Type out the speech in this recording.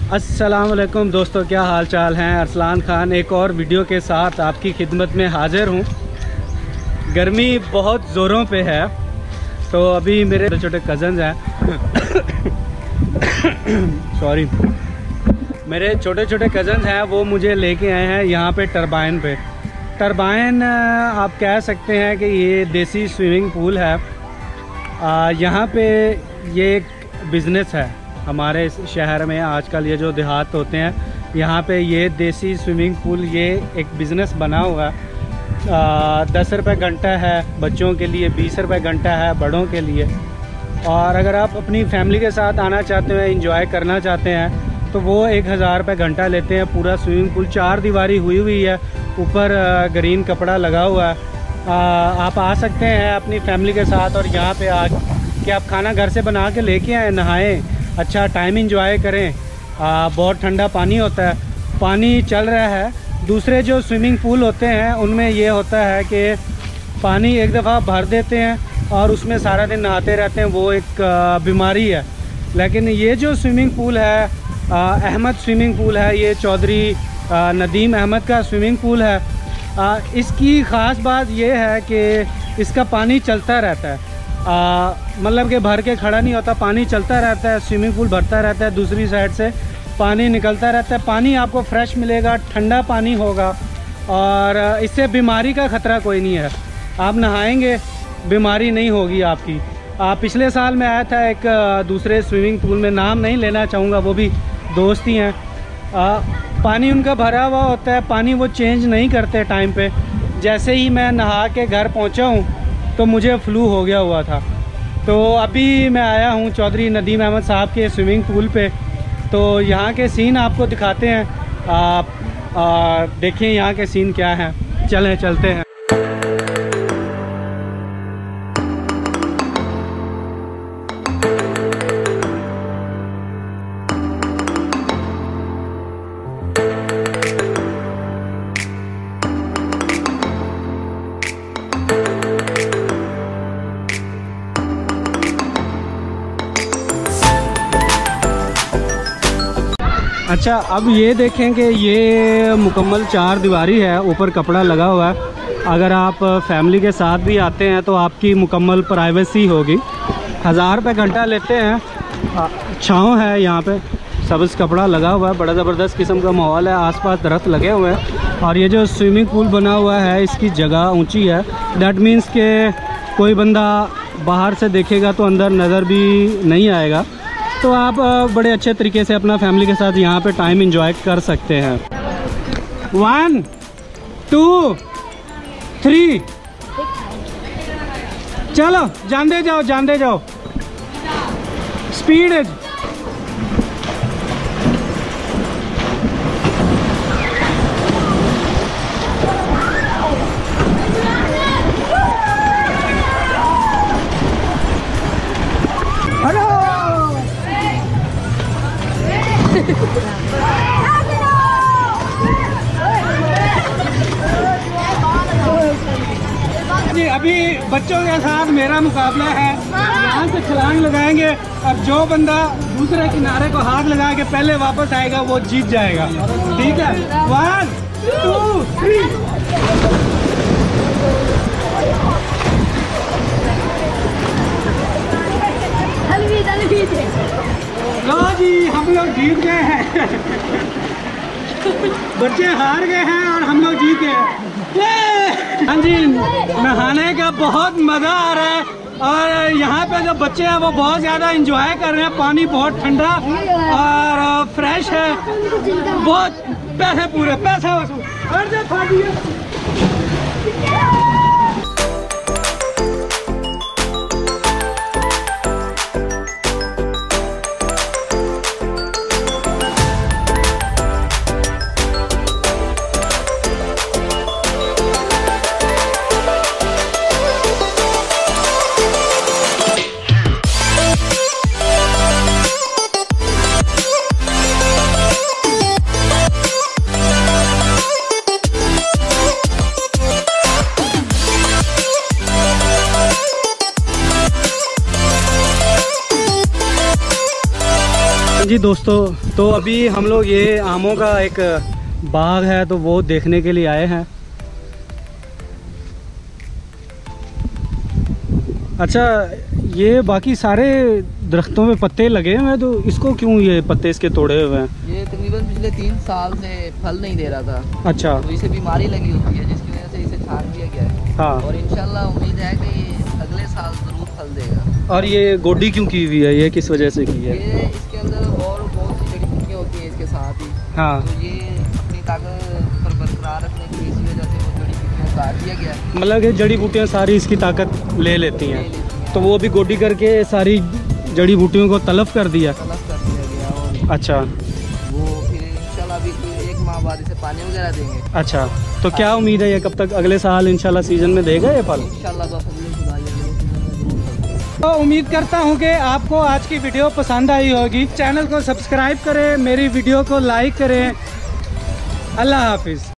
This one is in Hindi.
अस्सलाम वालेकुम दोस्तों, क्या हाल चाल हैं। अरसलान खान एक और वीडियो के साथ आपकी खिदमत में हाज़िर हूँ। गर्मी बहुत ज़ोरों पे है, तो अभी मेरे छोटे कज़न्स हैं सॉरी, मेरे छोटे छोटे कज़न्स हैं, वो मुझे लेके आए हैं यहाँ पे टरबाइन पे। टरबाइन आप कह सकते हैं कि ये देसी स्विमिंग पूल है। यहाँ पे ये एक बिज़नेस है हमारे इस शहर में। आजकल ये जो देहात होते हैं, यहाँ पे ये देसी स्विमिंग पूल ये एक बिज़नेस बना हुआ है। 10 रुपये घंटा है बच्चों के लिए, 20 रुपये घंटा है बड़ों के लिए। और अगर आप अपनी फैमिली के साथ आना चाहते हैं, इंजॉय करना चाहते हैं, तो वो 1000 रुपये घंटा लेते हैं। पूरा स्विमिंग पूल 4 दीवारी हुई है, ऊपर ग्रीन कपड़ा लगा हुआ है। आप आ सकते हैं अपनी फैमिली के साथ और यहाँ पे आ के आप खाना घर से बना के लेके आएँ, नहाएं, अच्छा टाइम इंजॉय करें। बहुत ठंडा पानी होता है, पानी चल रहा है। दूसरे जो स्विमिंग पूल होते हैं उनमें ये होता है कि पानी एक दफ़ा भर देते हैं और उसमें सारा दिन नहाते रहते हैं, वो एक बीमारी है। लेकिन ये जो स्विमिंग पूल है, अहमद स्विमिंग पूल है, ये चौधरी नदीम अहमद का स्विमिंग पूल है। इसकी ख़ास बात ये है कि इसका पानी चलता रहता है, मतलब कि भर के खड़ा नहीं होता, पानी चलता रहता है। स्विमिंग पूल भरता रहता है, दूसरी साइड से पानी निकलता रहता है। पानी आपको फ्रेश मिलेगा, ठंडा पानी होगा और इससे बीमारी का ख़तरा कोई नहीं है। आप नहाएंगे, बीमारी नहीं होगी आपकी। पिछले साल मैं आया था एक दूसरे स्विमिंग पूल में, नाम नहीं लेना चाहूँगा, वो भी दोस्त ही हैं। पानी उनका भरा हुआ होता है, पानी वो चेंज नहीं करते टाइम पे। जैसे ही मैं नहा के घर पहुँचा हूँ तो मुझे फ्लू हो गया हुआ था। तो अभी मैं आया हूँ चौधरी नदीम अहमद साहब के स्विमिंग पूल पे, तो यहाँ के सीन आपको दिखाते हैं। आप देखिए यहाँ के सीन क्या हैं। चलें चलते हैं। अच्छा, अब ये देखें कि ये मुकम्मल 4 दीवारी है, ऊपर कपड़ा लगा हुआ है। अगर आप फैमिली के साथ भी आते हैं तो आपकी मुकम्मल प्राइवेसी होगी। 1000 रुपये घंटा लेते हैं। छाँव है यहाँ पे, सब्ज़ कपड़ा लगा हुआ है, बड़ा ज़बरदस्त किस्म का माहौल है, आसपास दरख्त लगे हुए हैं। और ये जो स्विमिंग पूल बना हुआ है, इसकी जगह ऊँची है। दैट मीन्स के कोई बंदा बाहर से देखेगा तो अंदर नज़र भी नहीं आएगा। तो आप बड़े अच्छे तरीके से अपना फैमिली के साथ यहाँ पे टाइम एंजॉय कर सकते हैं। 1 2 3 चलो, जानते जाओ, स्पीड है। जी, अभी बच्चों के साथ मेरा मुकाबला है। यहाँ से छलांग लगाएंगे और जो बंदा दूसरे किनारे को हाथ लगा के पहले वापस आएगा वो जीत जाएगा। ठीक है, 1 2 3। लो जी, हम लोग जीत गए हैं। बच्चे हार गए हैं और हम लोग जीत गए। हाँ जी, नहाने का बहुत मज़ा आ रहा है और यहाँ पे जो बच्चे हैं वो बहुत ज़्यादा इंजॉय कर रहे हैं। पानी बहुत ठंडा और फ्रेश है, बहुत पैसे पूरे पैसे वसूल। जी दोस्तों, तो अभी हम लोग ये आमों का एक बाग है तो वो देखने के लिए आए हैं। अच्छा, ये बाकी सारे दरख्तों में पत्ते लगे हुए हैं, तो इसको क्यों ये पत्ते इसके तोड़े हुए हैं? ये तकरीबन पिछले 3 साल से फल नहीं दे रहा था। अच्छा। तो इसे बीमारी लगी होती है जिसकी वजह से इसे छाट दिया गया है। हाँ। और इंशाल्लाह उम्मीद है कि ये अगले साल ज़रूर फल देगा। और ये गोडी क्यों की हुई है, ये किस वजह से की है? ये इसके अंदर और बहुत सी जड़ी बूटियाँ होती हैं इसके साथ ही। हाँ। तो ये अपनी ताकत पर बरकरार रखने की इसी वजह से वो जड़ी बूटियाँ काट दिया गया है। मतलब कि जड़ी बूटियाँ सारी इसकी ताकत ले लेती हैं, तो वो भी गोडी करके सारी जड़ी बूटियों को तलब कर दिया। तलब कर दिया गया। और अच्छा। वो फिर इंशाल्लाह अभी कोई 1 माह बाद इसे पानी वगैरह देंगे। अच्छा, तो क्या उम्मीद है ये कब तक, अगले साल इंशाल्लाह सीजन में देगा ये फल? इंशाल्लाह तो उम्मीद करता हूँ कि आपको आज की वीडियो पसंद आई होगी। चैनल को सब्सक्राइब करें, मेरी वीडियो को लाइक करें। अल्लाह हाफिज़।